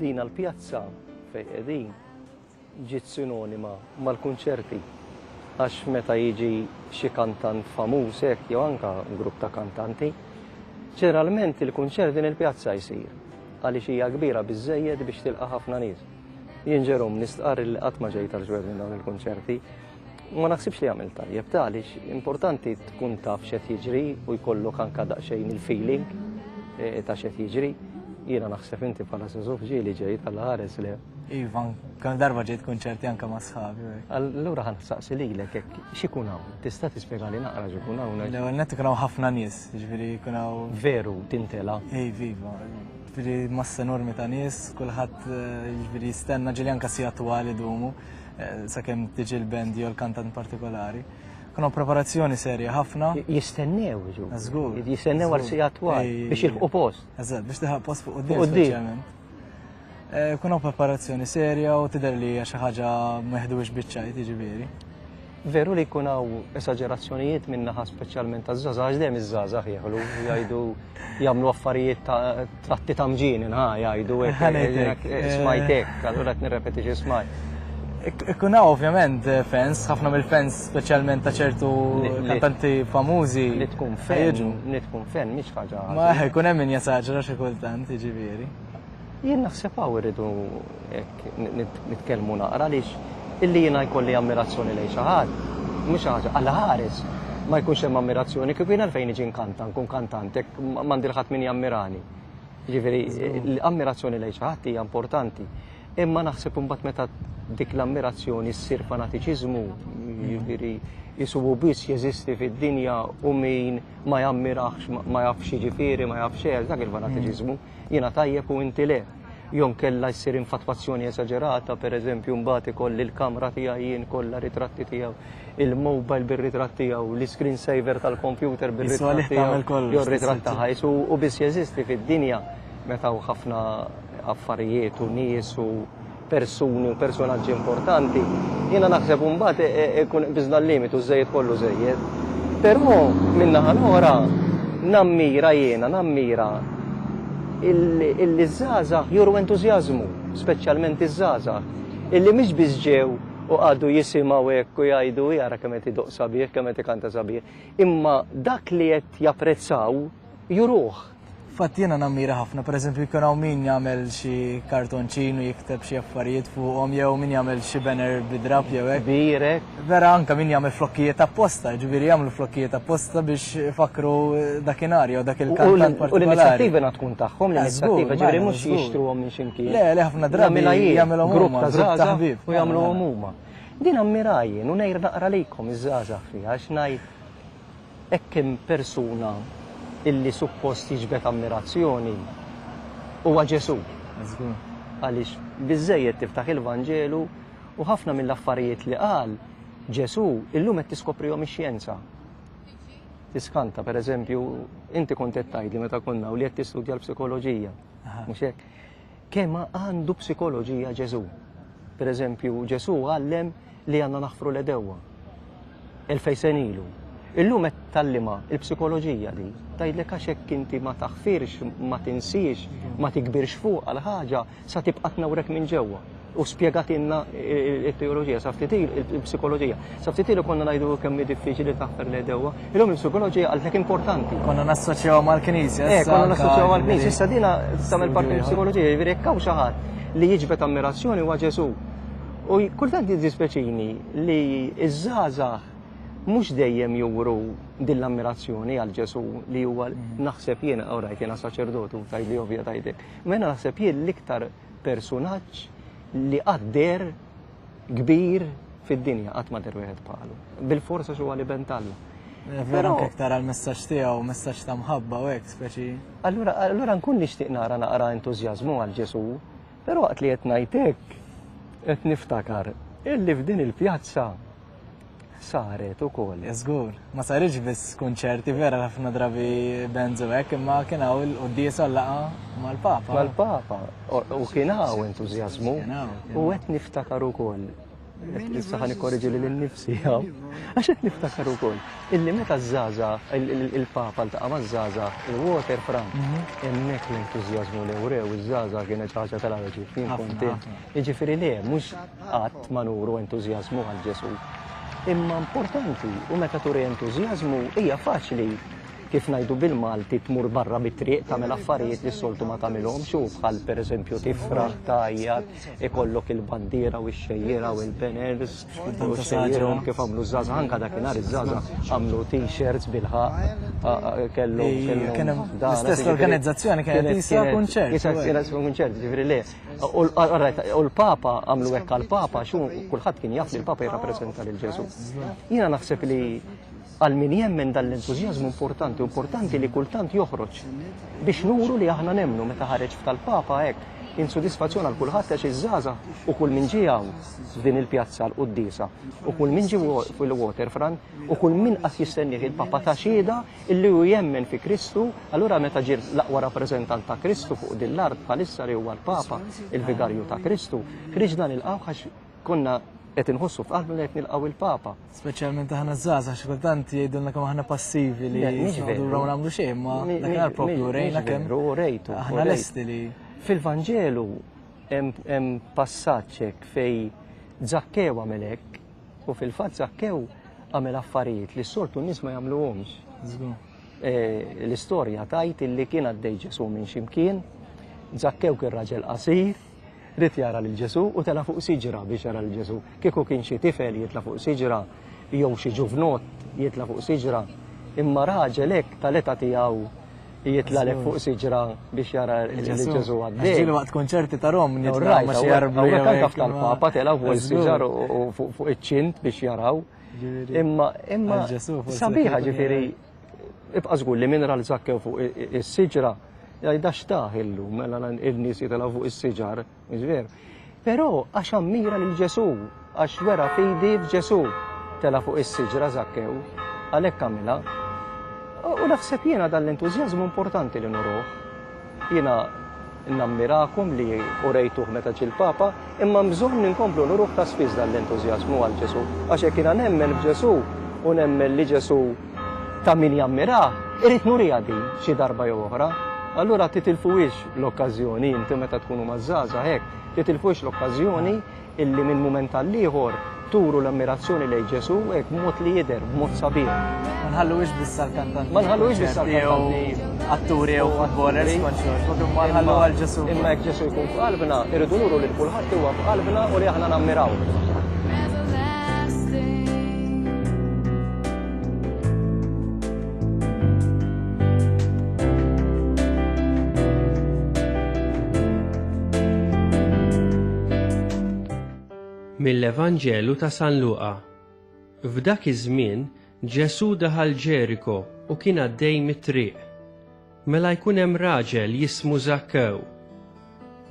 dina l-pjazza fejn qegħdin ġiet sinonima mal-kunċerti. Għax meta jiġi xi kantant famuż hekk jew anke grupp ta' kantanti, ġeneralment il-kunċert din il-pjazza jsir għaliex hija kbira biżżejjed biex tilqa' ħafna nies. Jien ġerhom nistqar li qatt ma ġejt għal minn dawn il-kunċerti, ma naħsibx li jagħmel tajjeb għaliex importanti tkun taf x'qed jiġri u jkollok anke daqsxejn il-feeling ta' x'qed jiġri. Jiena naħseb inti bħala Sesuf ġieli ġejt għal ħares li. Iva, kemm darba ġejt kunċerti anke ma' sħabi. Allura ħan saqsi lilek hekk x'ikun hawn? Tista' tispjega li naqra x'ikun hawn? L-ewwel nett ikun hawn ħafna nies, jiġifieri jkun hawn. Veru tintela. Iva, jiġifieri massa enormi ta' nies, kulħadd jiġifieri jistenna ġieli anke sija twali dumu sakemm tiġi l-band jew l-kantant partikolari. Kuna preparazzjoni serja ħafna. Jistennew ġu. Żgur. Jistennew għal sija twal biex jilħqu post. Eżatt, biex tieħaq post fuq quddiem. Kuna preparazzjoni serja u tidher li hija xi ħaġa ma jeħdux biċċajt jiġifieri. Veru li jkun hawn esaġerazzjonijiet min-naħa speċjalment taż-żgħażagħ dejjem iż-żgħażagħ jieħlu jgħidu jagħmlu affarijiet ta' tratti ta' mġieni jgħidu hekk smajtek, allura qed nirrepeti xi smajt. Ikun hawn ovvjament fans, ħafna mill-fans speċjalment ta' ċertu kantanti famużi. Li tkun fan mhix ħaġa. Ma jkun hemm min jesaġera xi kultant jiġifieri. Jien naħseb hawn irridu nitkellmu naqra għaliex illi jiena jkolli ammirazzjoni lejn xi ħadd, mhux ħaġa għal ħares ma jkunx hemm ammirazzjoni kif jien għalfejn niġi nkanta nkun kantant hekk m'għandi ħadd min jammirani. Jiġifieri l-ammirazzjoni lejn xi ħadd hija importanti. Imma naħseb imbagħad meta dik l-ammirazzjoni ssir fanatiċiżmu, jiġifieri jisubu biss jeżisti fid-dinja u min ma jammirax ma jafx jiġifieri ma jafx dak il-fanatiċiżmu jiena tajjeb u inti le. Jom kella jsir infatwazzjoni esaġerata, pereżempju mbagħad ikolli l-kamra tiegħi jien kollha ritratti tiegħu, il-mobile bir-ritratt tiegħu, l-screen saver tal-computer bir-ritratt tiegħu, jew ritratt ta' ħajs u biss jeżisti fid-dinja meta hu ħafna affarijiet u nies u persuni u personaġġi importanti. Jiena naħseb mbagħad ikun biżna l-limitu żejjed kollu żejjed. Però min-naħa l-oħra nammira illi żgħażagħ juru entużjażmu, speċjalment iż-żgħażagħ, illi mhix biss ġew u għadu jisimgħu hekk u jgħidu jara kemm qed idoq sabiħ, kemm qed ikanta sabiħ, imma dak li qed japprezzaw juruh. Fatt jiena nammira ħafna, pereżempju jkun hawn min jagħmel xi kartonċin u jikteb xi affarijiet fuqhom jew min jagħmel xi banner bidrab jew hekk. Birek. Vera anke min jagħmel flokkijiet apposta, ġifieri jagħmlu flokkijiet apposta biex ifakru dakinhar jew dak il-kantant partikolari. U l-inizjattiva tkun tagħhom, l-inizjattiva ġifieri mhux jixtruhom minn x'imkien. Le ħafna drabi jagħmelhom grupp ta' żgħażagħ u jagħmluhom huma. Din ammirajjien u ngħid naqra lejkom iż-żgħażagħ fiha għax ngħid hekk hemm persuna illi suppost jiġbed ammirazzjoni huwa Ġesu. Għaliex biżżejjed tiftaħ il-Vanġelu u ħafna mill-affarijiet li qal Ġesu illum qed tiskoprihom ix-xjenza. Tiskanta pereżempju inti kont qed tgħidli meta konna u li qed tistudja l-psikoloġija. Mhux hekk. Kemm għandu psikoloġija Ġesu. Pereżempju Ġesu għallem li għandna naħfru l-edewwa. Il-fejsen ilu. Illum qed tallima l-psikoloġija li tgħidlek għax hekk inti ma taħfirx, ma tinsix, ma tikbirx fuq għal ħaġa sa tibqa' tnawrek minn ġewwa. U spjegatilna t-teoloġija, sa ftit il-psikoloġija. Sa ftit ilu konna ngħidu kemm hi diffiċli taħfer l-edewwa. Illum il-psikoloġija għalhekk importanti. Konna nassoċjaw mal-Knisja. Konna nassoċjaw mal-Knisja. Issa dina tagħmel parti mill-psikoloġija, jiġifieri hekk hawn xi ħadd li jiġbed ammirazzjoni huwa Ġesu. U kultant jiddispeċini li ż-żgħażagħ mhux dejjem juru din l-ammirazzjoni għal Ġesu li huwa naħseb jien orajt jiena saċerdotu tajli ovvja tajtek. Ma jiena naħseb jien l-iktar personaġġ li qadder kbir fid-dinja qatt ma der wieħed bħalu. Bil-forsa xi huwa li bentalla. Vera anke iktar għall-messaġġ tiegħu, messaġġ ta' mħabba u hekk speċi. Allura nkun nixtieq naqra entużjażmu għal Ġesu, però waqt li qed ngħid hekk qed niftakar illi f'din il-pjazza saret ukoll. Żgur, ma saritx biss kunċerti vera ħafna drabi benzu hekk imma kien hawn il-quddies għallaqa mal-Papa. Mal-Papa u kien hawn entużjażmu u qed niftakar ukoll issa ħan ikkorreġi lil innifsi hawn. Għax qed niftakar ukoll illi meta żgħażagħ il-Papa ltaqa' maż-żgħażagħ il-Waterfront hemmhekk l-entużjażmu li wrew iż-żgħażagħ kienet ħaġa tal-ħaġa kien kontent. Jiġifieri le mhux qatt ma nuru entużjażmu għal Ġesu. Imma importanti u meta turi entużjażmu hija faċli kif ngħidu bil-Malti tmur barra bit-triq tagħmel affarijiet li s-soltu ma tagħmilhomx u bħal pereżempju tifraħ tajjad ikollok il-bandiera u x-xejjiera u l-banners u x-xejjierhom kif għamlu żgħażagħ anke dakinhar iż-żgħażagħ għamlu t-shirts bil-ħaq kellhom l-istess organizzazzjoni kienet isha kunċert. Kienet kunċert, ġifieri le. U l-Papa għamlu hekk għall-Papa xu kulħadd kien jaf li l-Papa jirrappreżenta lil Ġesu. Jiena naħseb li għal min jemmen dal-entużjażmu importanti li kultant joħroġ biex nuru li aħna nemmnu meta ħareġ tal-Papa hekk insodisfazzjon għal kulħadd għax iż-żgħażagħ u kull min ġie hawn f'din il-pjazza l-Qudiesa u kull min ġie fil-Waterfront u kull min qed jistennih il-Papa ta' xhieda illi hu jemmen fi Kristu, allura meta ġie l-aqwa rappreżentant ta' Kristu fuq din l-art bħalissa li huwa l-Papa, il-Vigarju ta' Kristu, ħriġna nilqgħu għax konna qed inħossu f'qalbna li qed nilqgħu il-Papa. Speċjalment aħna żgħażagħ xi kultant jgħidulna kemm aħna passivi li nagħmlu nagħmlu xejn, ma dakinhar proprju rejna kemm aħna lesti li. Fil-Vanġelu hemm passaġġ hekk fejn Żakkew għamel hekk u fil-fatt Żakkew għamel affarijiet li s-soltu n-nies ma jagħmluhomx. L-istorja tgħid illi kien għaddej Ġesu minn x'imkien, Żakkew kien raġel qasir, rid jara lil Ġesu u tela fuq siġra biex jara lil Ġesu. Kieku kien xi tifel jitla' fuq siġra jew xi ġuvnot jitla' fuq siġra, imma raġel hekk tal-età tiegħu jitla' lek fuq siġra biex jara lil Ġesu għaddej. Ġieli waqt konċerti ta' Rom nitla' ma xi jarblu kif tal-Papa tela fuq is-siġar u fuq iċ-ċint biex jaraw. Imma sabiħa ġifieri ibqa' żgur li min ra l-Żakkew fuq is-siġra jgħidha xtaħ illum mela il-nies jitilgħu fuq is-siġar, mhux veru. Però għax ammira lil Ġesu, għax wera fidi f'Ġesu tela fuq is-siġra Żakkew, għalhekk għamilha. U naħseb jiena dan l-entużjażmu importanti li nuruh. Jiena nammirakom li urejtuh meta ġie l-Papa, imma bżonn inkomplu nuruh ta' spiss dan l-entużjażmu għal Ġesu. Għax jekk jiena nemmen f'Ġesu u nemmen li Ġesu ta' min jammirah, irid nuriha din xi darba jew oħra. Allura titilfuwix l-okkażjoni, inti meta tkunu maż-żgħażagħ hekk, titilfuwix l-okkażjoni illi minn mument għal ieħor turu l-ammirazzjoni lejn Ġesu hekk b'mod li jidher, b'mod sabiħ. Ma nħalluwix biss għall-kantanti. Ma nħalluwix biss għall-kantanti. Atturi jew footballers ma nħallu għal Ġesu. Imma jekk Ġesu jkun f'qalbna, irridu nuru lil kulħadd huwa f'qalbna u li aħna nammiraw. Mill-Evanġelu ta' San Luqa. F'dak iż-żmien Ġesu daħal Ġeriko u kien għaddej mit-triq. Mela jkun hemm raġel jismu Żakkew.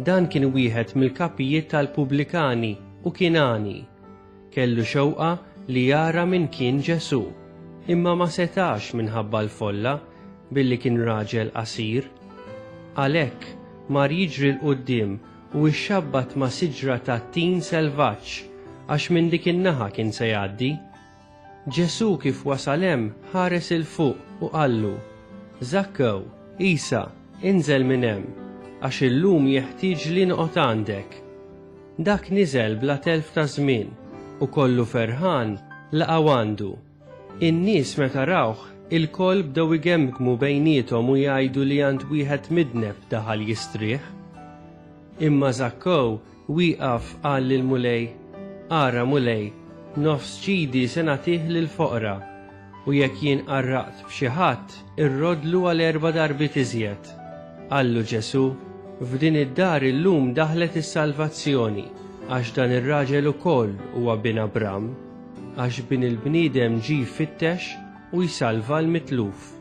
Dan kien wieħed mill-kapijiet tal-Pubblikani u kien għani. Kellu xewqa li jara min kien Ġesu, imma ma setax minħabba l-folla billi kien raġel qasir. Għalhekk mar jiġri l-qudiem u xxabbat ma' siġra ta' tin selvaġġ għax minn dik in-naħa kien se jgħaddi. Ġesu kif wasal hemm ħares il fuq u qallu: Żakkew, Isa, inżel minn hemm għax illum jeħtieġ li noqgħod għandek. Dak niżel bla telf ta' żmien u kollu ferħan laqgħu għandu. In-nies meta rawh il-koll bdew igemgmu bejniethom u jgħidu li għand wieħed midneb daħal jistrieħ. Imma Żakkew wieqaf qal lil mulej: Ara mulej, nofs ċidi se nagħtih lill-foqra u jekk jien qarraqt b'xi ħadd irrodlu għal 4 darbiet iżjed. Qallu Ġesu: F'din id-dar illum daħlet is-salvazzjoni għax dan ir-raġel ukoll huwa bin Abram, għax bin il-bniedem ġie jfittex u jsalva l-mitluf.